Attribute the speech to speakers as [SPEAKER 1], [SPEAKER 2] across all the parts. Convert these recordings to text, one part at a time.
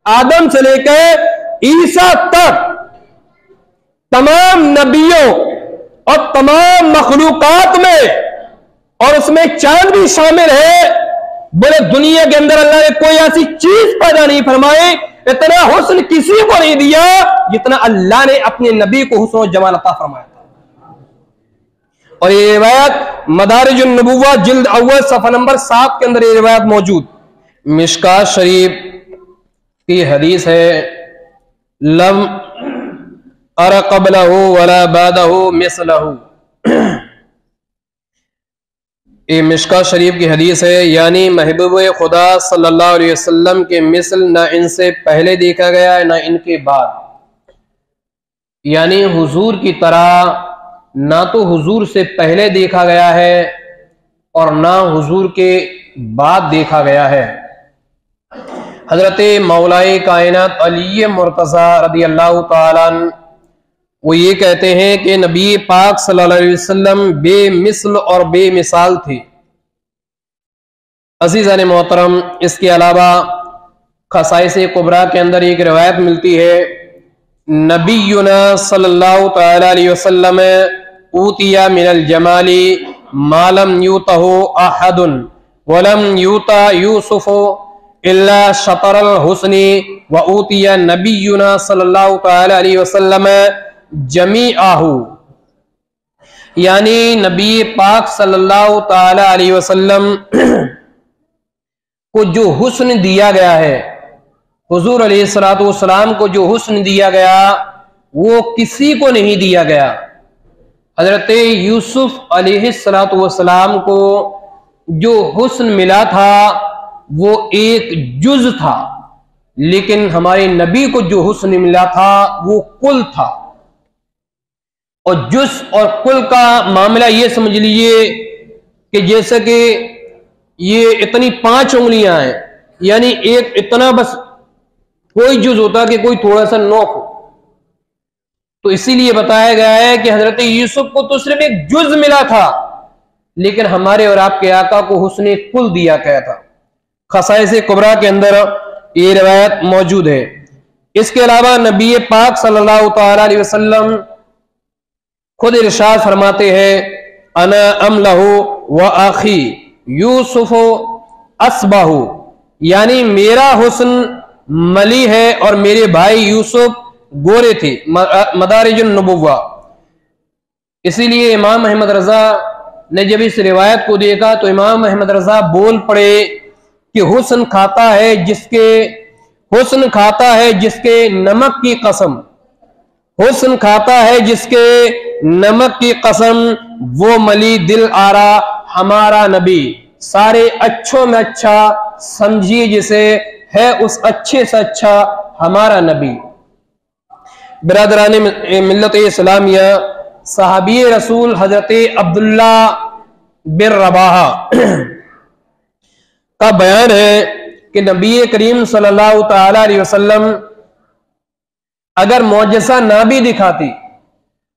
[SPEAKER 1] आदम से लेकर ईसा तक तमाम नबियों और तमाम मखलूकात में, और उसमें चांद भी शामिल है। बोले दुनिया के अंदर अल्लाह ने कोई ऐसी चीज पैदा नहीं फरमाई, इतना हुस्न किसी को नहीं दिया जितना अल्लाह ने अपने नबी को हुस्न और जमाल अता फरमाया था। और ये रिवायत मदारिजुन नबुव्वा जिल्द अव्वल सफ़ा नंबर 7 के अंदर ये रिवायत मौजूद। मिशकात शरीफ की हदीस है, लम अरा क़ब्लहु वला बादहु मिस्लहु। ये मिशकात शरीफ की हदीस है, यानी महबूब खुदा सल्लल्लाहु अलैहि वसल्लम के मिसल ना इनसे पहले देखा गया है ना इनके बाद। यानी हुजूर की तरह ना तो हुजूर से पहले देखा गया है और ना हुजूर के बाद देखा गया है। हजरत मौलाए कायनात अली मुर्तज़ा रदी अल्लाह तआला अन्हु वो ये कहते हैं कि नबी पाक सल्लल्लाहु अलैहि वसल्लम बेमिसल और बेमिसाल थे। अज़ीज़ान मोहतरम, इसके अलावा खसाइस कुबरा के अंदर एक रिवायत मिलती है, नबीयुना सल्लल्लाहु तआला अलैहि वसल्लम ऊतिया मिनल जमाली मालम यूतहु अहदुन वलम यूता यूसुफु इल्ला शतरल हुस्नी व ऊतिया नबीयुना सल्लल्लाहु तआला अलैहि वसल्लम जमीआहु। यानी नबी पाक सल्लल्लाहु तआला अलैहि वसल्लम को जो हुस्न दिया गया है, हुजूर अलैहिस्सलातु वस्सलाम को जो हुस्न दिया गया वो किसी को नहीं दिया गया। हजरत यूसुफ अलैहिस्सलातु वस्सलाम को जो हुस्न मिला था वो एक जुज था, लेकिन हमारे नबी को जो हुस्न मिला था वो कुल था। और जुज और कुल का मामला ये समझ लीजिए कि जैसे कि ये इतनी 5 उंगलियां हैं, यानी एक इतना बस कोई जुज होता कि कोई थोड़ा सा नोक हो, तो इसीलिए बताया गया है कि हजरत यूसुफ को तो सिर्फ एक जुज मिला था, लेकिन हमारे और आपके आका को हुस्न कुल दिया गया था। खसाइस कुबरा के अंदर ये रिवायत मौजूद है। इसके अलावा नबी पाक सल्लल्लाहु तआला अलैहि वसल्लम खुद इरशाद फरमाते हैं, अना अमलहु व आखी यूसुफ असबाहु, यानी मेरा हुस्न मली है और मेरे भाई यूसुफ गोरे थे। मदारिजुन नबुव्वा। इसीलिए इमाम अहमद रजा ने जब इस रिवायत को देखा तो इमाम अहमद रजा बोल पड़े कि हुस्न खाता है जिसके नमक की कसम, हुस्न खाता है जिसके नमक की कसम, वो मली दिल आरा हमारा नबी, सारे अच्छों में अच्छा समझिए जिसे है उस अच्छे से अच्छा हमारा नबी। बिरादरान मिल्लत इस्लामिया, सहाबी रसूल हजरत अब्दुल्ला बिन रवाहा का बयान है कि नबी करीम सल्लल्लाहु तआला अलैहि वसल्लम अगर मौजज़ा ना भी दिखाते,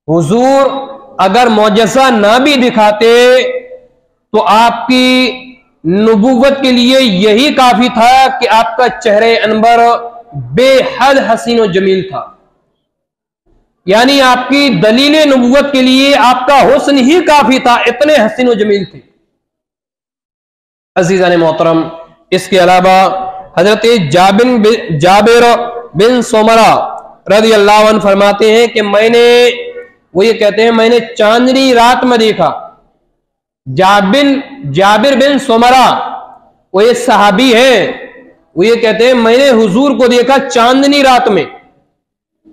[SPEAKER 1] हुजूर अगर मौजज़ा ना भी दिखाते तो आपकी नबुव्वत के लिए यही काफी था कि आपका चेहरे अनबर बेहद हसीन और जमील था। यानी आपकी दलील नबुव्वत के लिए आपका हुस्न ही काफी था, इतने हसीन और जमील थे। अज़ीज़ान मोहतरम, इसके अलावा हजरत जाबिर बिन सोमरा रज़ी अल्लाह अन्हु फरमाते हैं कि वो ये कहते हैं मैंने चांदनी रात में देखा। जाबिर बिन सोमरा वो ये सहाबी है, वो ये कहते हैं मैंने हुजूर को देखा चांदनी रात में।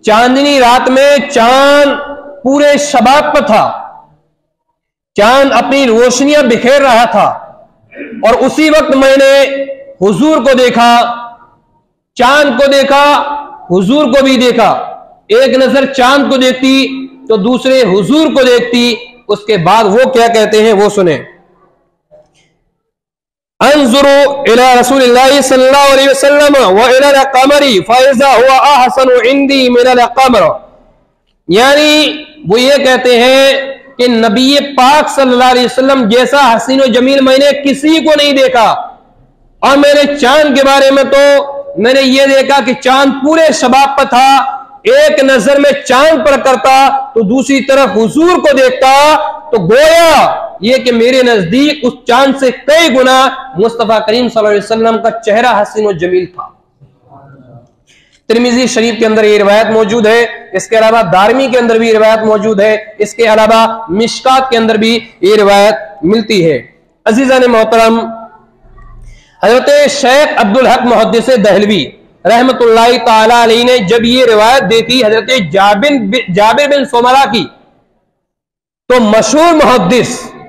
[SPEAKER 1] चांदनी रात में चांद पूरे शबाब पर था, चांद अपनी रोशनियां बिखेर रहा था, और उसी वक्त मैंने हुजूर को देखा, चांद को देखा, हुजूर को भी देखा। एक नजर चांद को देखती तो दूसरे हुजूर को देखती। उसके बाद वो क्या कहते हैं वो सुने, अंजुरु इला रसूलिल्लाहि सल्लल्लाहु अलैहि वसल्लम व इला अल-क़मरी फ़इज़ा हुवा अहसनु इंदी मिन अल-क़मर। यानी वो ये कहते हैं कि नबी पाक सल्लल्लाहु अलैहि वसल्लम जैसा हसीन और जमील मैंने किसी को नहीं देखा, और मैंने चांद के बारे में तो मैंने ये देखा कि चांद पूरे शबाब पर था, एक नजर में चांद पर करता तो दूसरी तरफ हुजूर को देखता, तो गोया ये कि मेरे नजदीक उस चांद से कई गुना मुस्तफा करीम सल्लल्लाहु अलैहि वसल्लम का चेहरा हसीन और जमील था। तिरमिजी शरीफ के अंदर ये रिवायत मौजूद है, इसके अलावा दारमी के अंदर भी रिवायत मौजूद है, इसके अलावा मिशकात के अंदर भी ये रिवायत मिलती है। अजीज़ान मोहतरम, हजरत शेख अब्दुल हक मुहद्दिस दहलवी रहमतुल्लाहि ताला अलैहि ने जब ये रिवायत देखी हजरत जाबिर बिन सुमरा की, तो मशहूर मुहद्दिस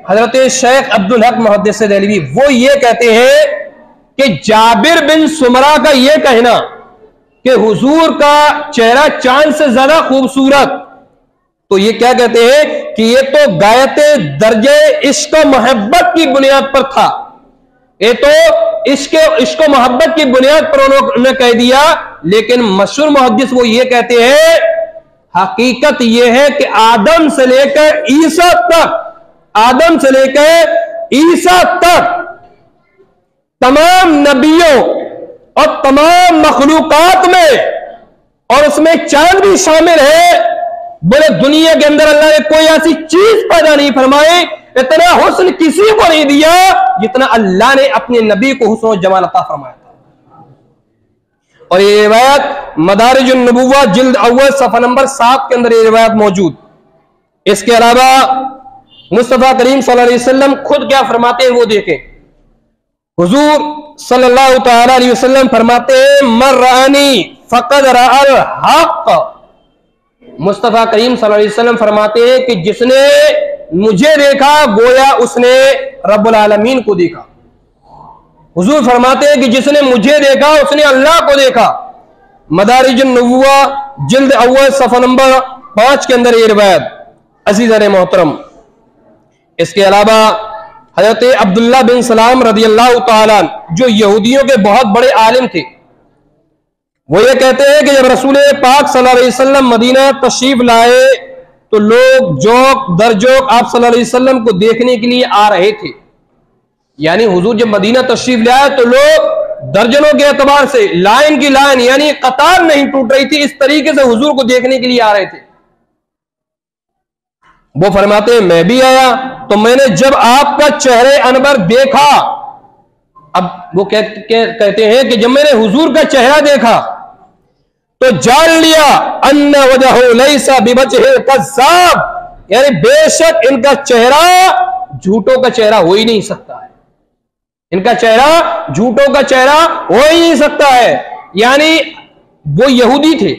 [SPEAKER 1] हजरत शेख अब्दुल हक मुहद्दिस दहलवी वो ये कहते हैं कि जाबिर बिन सुमरा का ये कहना कि हुजूर का चेहरा चांद से ज्यादा खूबसूरत, तो ये क्या कहते हैं कि ये तो गायते दर्जे इश्क मोहब्बत की बुनियाद पर था, ये तो इश्क मोहब्बत की बुनियाद पर उन्होंने कह दिया। लेकिन मशहूर मुहद्दिस वो ये कहते हैं हकीकत ये है कि आदम से लेकर ईसा तक, आदम से लेकर ईसा तक तमाम नबियों और तमाम मखलूकात में, और उसमें चांद भी शामिल है, बोले दुनिया के अंदर अल्लाह ने कोई ऐसी चीज पैदा नहीं फरमाई, इतना हुस्न किसी को नहीं दिया जितना अल्लाह ने अपने नबी को हुस्न और जमाल अता फरमाया था। और ये रिवायत मदारिजुन नबुव्वा जिल्द अव्वल सफ़ा नंबर 7 के अंदर ये रिवायत मौजूद। इसके अलावा मुस्तफा करीम सल्लल्लाहु अलैहि वसल्लम खुद क्या फरमाते हैं वो देखें। हुजूर सल्लल्लाहु तआला अलैहि वसल्लम फरमाते हैं मर रानी फक़द रअल हक़। मुस्तफा करीम सल्लल्लाहु अलैहि वसल्लम फरमाते हैं कि जिसने मुझे देखा गोया उसने रब्बुल आलमीन को देखा। हुजूर फरमाते हैं कि जिसने मुझे देखा उसने अल्लाह को देखा। मदारिजुन नबुव्वा जिल्द अव्वल सफ़ा नंबर 5 के अंदर ये रिवायत। अज़ीज़ान मोहतरम, इसके अलावा हज़रत अब्दुल्लाह बिन सलाम रदियल्लाहु ताला जो यहूदियों के बहुत बड़े आलिम थे, वो ये कहते हैं कि जब रसूल पाक सल्लल्लाहु अलैहि वसल्लम मदीना तशरीफ लाए तो लोग जोक दर जोक आप सल्लल्लाहु अलैहि वसल्लम को देखने के लिए आ रहे थे। यानी हुजूर जब मदीना तशरीफ लाए तो लोग दर्जनों के एतबार से लाइन की लाइन यानी कतार नहीं टूट रही थी, इस तरीके से हुजूर को देखने के लिए आ रहे थे। वो फरमाते हैं मैं भी आया तो मैंने जब आपका चेहरे अनवर देखा, अब वो कहते हैं कि जब मैंने हुजूर का चेहरा देखा तो जान लिया अन्ना वजहु लैसा बिवजहिल कज़्ज़ाब, यानी बेशक इनका चेहरा झूठों का चेहरा हो ही नहीं सकता है, इनका चेहरा झूठों का चेहरा हो ही नहीं सकता है। यानी वो यहूदी थे,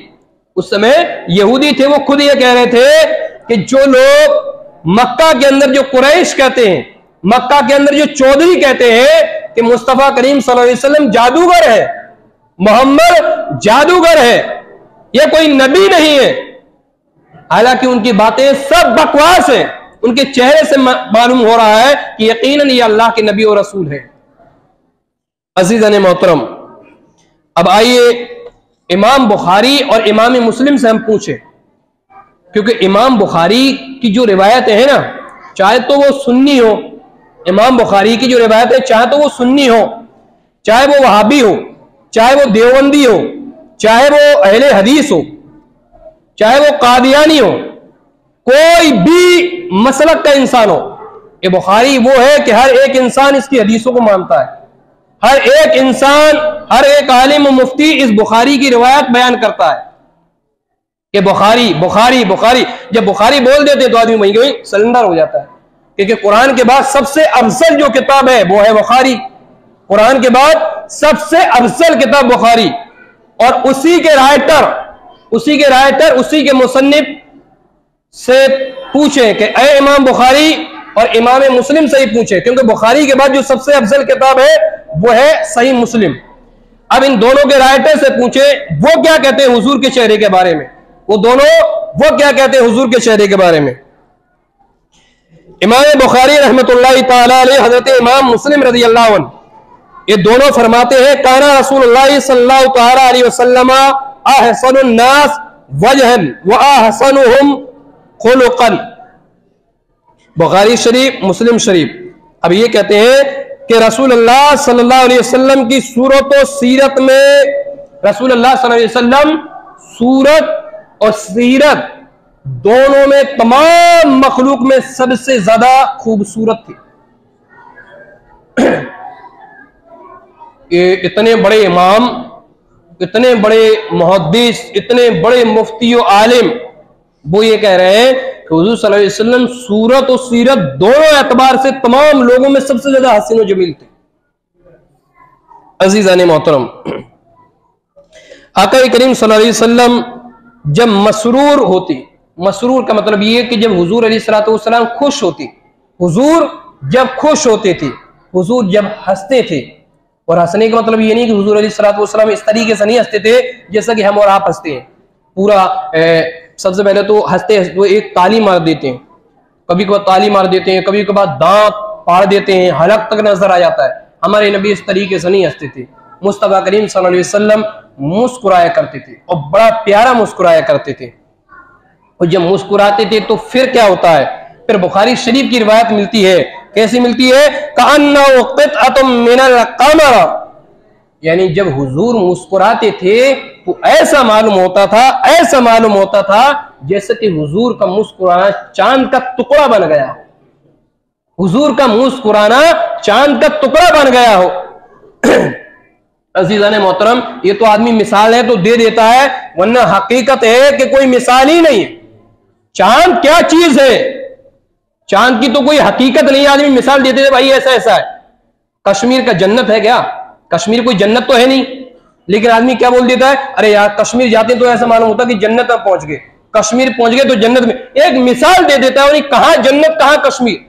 [SPEAKER 1] उस समय यहूदी थे, वो खुद ये कह रहे थे कि जो लोग मक्का के अंदर जो कुरैश कहते हैं, मक्का के अंदर जो चौधरी कहते हैं कि मुस्तफा करीम सल्लल्लाहु अलैहि वसल्लम जादूगर है, मोहम्मद जादूगर है, ये कोई नबी नहीं है, हालांकि उनकी बातें सब बकवास है, उनके चेहरे से मालूम हो रहा है कि यकीनन ये अल्लाह के नबी और रसूल है। अज़ीज़ान मोहतरम, अब आइए इमाम बुखारी और इमाम मुस्लिम से हम पूछें, क्योंकि इमाम बुखारी की जो रिवायतें हैं ना, चाहे तो वो सुन्नी हो, इमाम बुखारी की जो रिवायत है चाहे तो वो सुन्नी हो, चाहे वो वहाबी हो, चाहे वो देवबंदी हो, चाहे वो अहले हदीस हो, चाहे वो कादियानी हो, कोई भी मसलक का इंसान हो, ये बुखारी वो है कि हर एक इंसान इसकी हदीसों को मानता है, हर एक इंसान, हर एक आलिम मुफ्ती इस बुखारी की रिवायत बयान करता है कि बुखारी बुखारी बुखारी। जब बुखारी बोल देते तो आदमी वहीं सरेंडर हो जाता है, क्योंकि कुरान के बाद सबसे अफजल जो किताब है वो है बुखारी, कुरान के बाद सबसे अफजल किताब बुखारी। और उसी के राइटर उसी के मुसन्निफ से पूछे कि ए इमाम बुखारी, और इमाम मुस्लिम से ही पूछे, क्योंकि बुखारी के बाद जो सबसे अफजल किताब है वो है सही मुस्लिम। अब इन दोनों के राइटर से पूछे वो क्या कहते हैं हुजूर के चेहरे के बारे में, वो क्या कहते हैं हुजूर के चेहरे के बारे में। इमाम बुखारी रहमतुल्लाहि ताला अलैह, हजरत इमाम मुस्लिम रज़ियल्लाहु अन्हु, ये दोनों फरमाते हैं काना रसूलुल्लाह सल्लल्लाहु ताला अलैहि वसल्लम अहसनुन नास वजहन व अहसनुहुम खुलुकन। बुखारी शरीफ, मुस्लिम शरीफ। अब ये कहते हैं कि रसूलुल्लाह सल्लल्लाहु अलैहि वसल्लम की सूरत और सीरत में रसूलुल्लाह सल्लल्लाहु अलैहि वसल्लम सूरत और सीरत दोनों में तमाम मखलूक में सबसे ज्यादा खूबसूरत थे। ये इतने बड़े इमाम, इतने बड़े मुहद्दिस, इतने बड़े मुफ्ती और आलिम, वो ये कह रहे हैं कि हुजूर सल्लल्लाहु अलैहि वसल्लम सूरत और सीरत दोनों एतबार से तमाम लोगों में सबसे ज्यादा हसीन और जमील थे। अजीज़ान मोहतरम, आका करीम सल्लल्लाहु अलैहि वसल्लम जब मसरूर होती, मसरूर का मतलब ये कि जब हुजूर अलैहिस्सलातु वस्सलाम खुश होती, हुजूर जब खुश होते थे, हुजूर जब हंसते थे, और हंसने का मतलब ये नहीं कि हुजूर अलैहिस्सलातु वस्सलाम इस तरीके से नहीं हंसते थे जैसा कि हम और आप हंसते हैं। पूरा सबसे पहले तो हंसते वो एक ताली मार देते हैं, कभी कभार ताली मार देते हैं, कभी कभार दांत फाड़ देते हैं, हलक तक नजर आ जाता है। हमारे नबी इस तरीके से नहीं हंसते थे। मुस्तफा करीम सल्लल्लाहु अलैहि वसल्लम मुस्कुराया करते थे और बड़ा प्यारा मुस्कुराया करते थे। और जब मुस्कुराते थे तो फिर क्या होता है, फिर बुखारी शरीफ की रिवायत मिलती है, कैसी मिलती है, कअन्नहु क़ित्अतुम मिनल क़मर, यानी जब हुजूर मुस्कुराते थे तो ऐसा मालूम होता था, ऐसा मालूम होता था जैसे कि हुजूर का मुस्कुराना चांद का टुकड़ा बन गया हो, हुजूर का मुस्कुराना चांद का टुकड़ा बन गया हो। अजीज़ान मोहतरम, ये तो आदमी मिसाल है तो दे देता है, वरना हकीकत है कि कोई मिसाल ही नहीं है। चांद क्या चीज है, चांद की तो कोई हकीकत नहीं, आदमी मिसाल देते थे भाई ऐसा ऐसा है। कश्मीर का जन्नत है क्या? कश्मीर कोई जन्नत तो है नहीं, लेकिन आदमी क्या बोल देता है, अरे यार कश्मीर जाते तो ऐसा मालूम होता कि जन्नत में पहुंच गए, कश्मीर पहुंच गए तो जन्नत में, एक मिसाल दे देता है, कहां जन्नत कहां कश्मीर।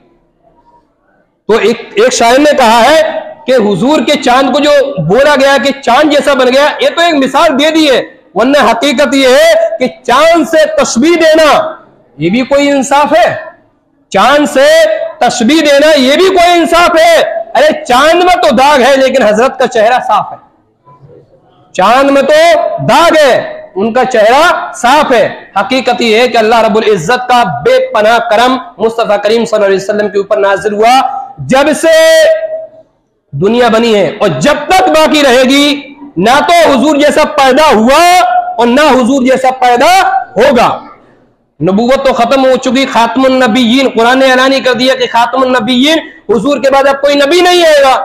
[SPEAKER 1] तो एक शायर ने कहा है कि हुजूर के चांद को जो बोला गया कि चांद जैसा बन गया, ये तो एक मिसाल दे दी है, वरना हकीकत ये है कि चांद से तशबीह देना ये भी कोई इंसाफ है? चांद से तशबीह देना ये भी कोई इंसाफ है? अरे चांद में तो दाग है लेकिन हजरत का चेहरा साफ है, चांद में तो दाग है, उनका चेहरा साफ है। हकीकत ये है कि अल्लाह रब्बुल इज्जत का बेपनाह करम मुस्तफा करीम सल्लल्लाहु अलैहि वसल्लम के ऊपर नाजिल हुआ जब से दुनिया बनी है, और जब तक बाकी रहेगी, ना तो हुजूर जैसा पैदा हुआ और ना हुजूर जैसा पैदा होगा। नबूवत तो खत्म हो चुकी, खातमुन नबीयीन, कुरान ने ऐलान कर दिया कि खातमुन नबीयीन, हुजूर के बाद अब कोई नबी नहीं आएगा,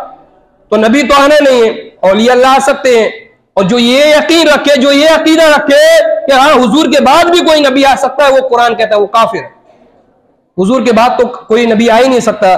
[SPEAKER 1] तो नबी तो आने नहीं है, औलिया अल्लाह आ सकते हैं। और जो ये यकीन रखे, जो ये अकीदा रखे कि हाँ हुजूर के बाद भी कोई नबी आ सकता है, वो कुरान कहता है वो काफिर है। हुजूर के बाद तो कोई नबी आ ही नहीं सकता।